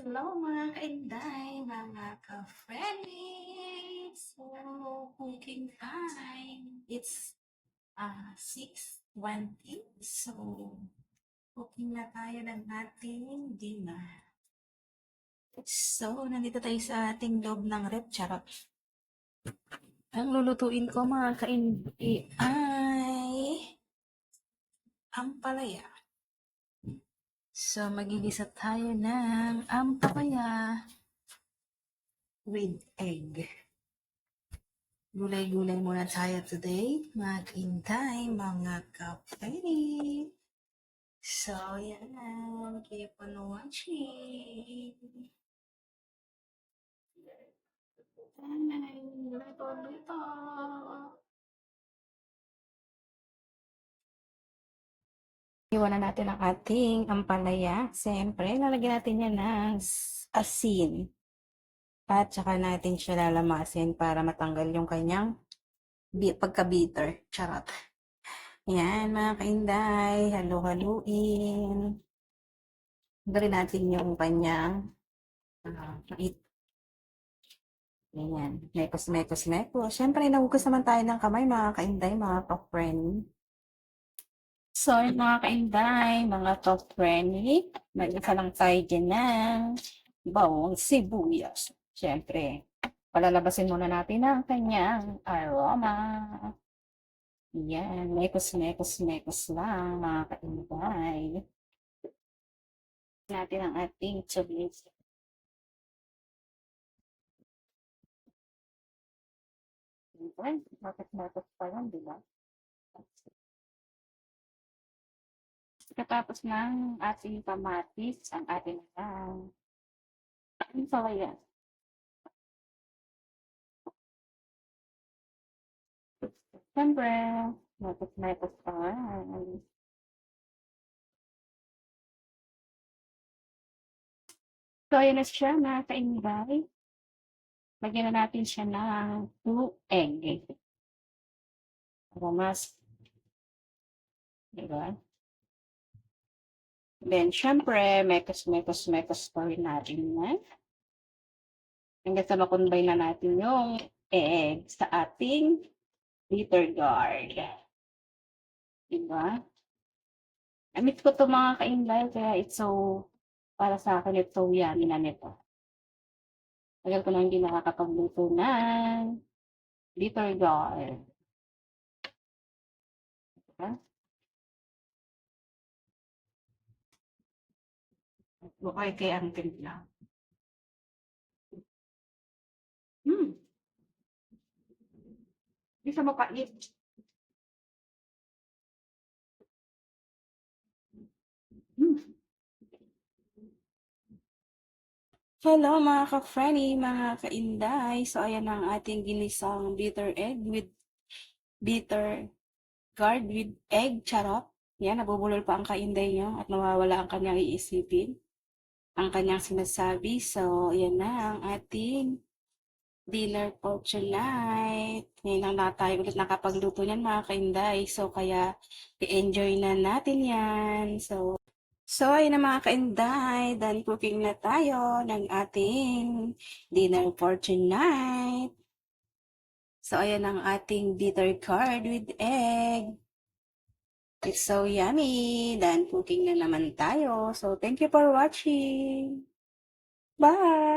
Hello mga kainday, mga ka-friends! So, cooking time. It's 6:20. So, cooking na tayo ng ating dinner. So, nandito tayo sa ating loob ng rep. Charot. Ang lulutuin ko mga kainday ay ampalaya. So, magigisa tayo ng ampalaya with egg. Gulay-gulay muna tayo today, mga kaintay, mga kapatid. So, yan. Keep on watching. Ay, luto-luto. Iwanan natin ang ating ampalaya. Siyempre, lalagyan natin yan ng asin. At saka natin siya lalamasin para matanggal yung kanyang pagka-bitter. Charot. Yan, mga kainday. Halo-haluin. Gawin natin yung kanyang mait. Ayan. Mekos. Siyempre, nahugas naman tayo ng kamay, mga kainday, mga ka-friend. So, mga kainday, mga ka-friend, mag-isa lang tayo dyan ng bawang sibuyas. Siyempre, palalabasin muna natin ang kanyang aroma. Yan, mekos lang, mga kainday. Natin ang ating chubis. Bakit pa yan, di ba? Katapos ng ating kamatis, ang ating palaya. Siyempre, mekos pa yan. So, ayan na siya, mga kainday. Lagyan na natin siya ng 2 egg. Para mas, diba? Then, syempre, mekos pa rin natin yan. Hanggang sa makumbay na natin yung egg sa ating bitter gourd. Diba? Amit ko to mga kainday, kaya it's so, para sa akin, it's so yummy na nito. Tagal ko na hindi nakakapagluto ng bitter gourd. Diba? Bukay kay ang timpla. Hindi siya mapait. Hello mga ka-friendly, mga kainday. So ayan ang ating ginisang bitter egg with bitter gourd with egg. Charot. Yan, nabubulol pa ang kainday nyo at nawawala ang kanyang iisipin. Ang kanyang sinasabi. So ayan na ang ating dinner for tonight. Ngayon lang na tayo ulit nakapagluto niyan mga kainday. So kaya i-enjoy na natin yan. So, ayun na mga kainday, done cooking na tayo ng ating dinner for tonight. So, ayan ang ating bitter gourd with egg. It's so yummy. Done cooking na naman tayo. So, thank you for watching. Bye!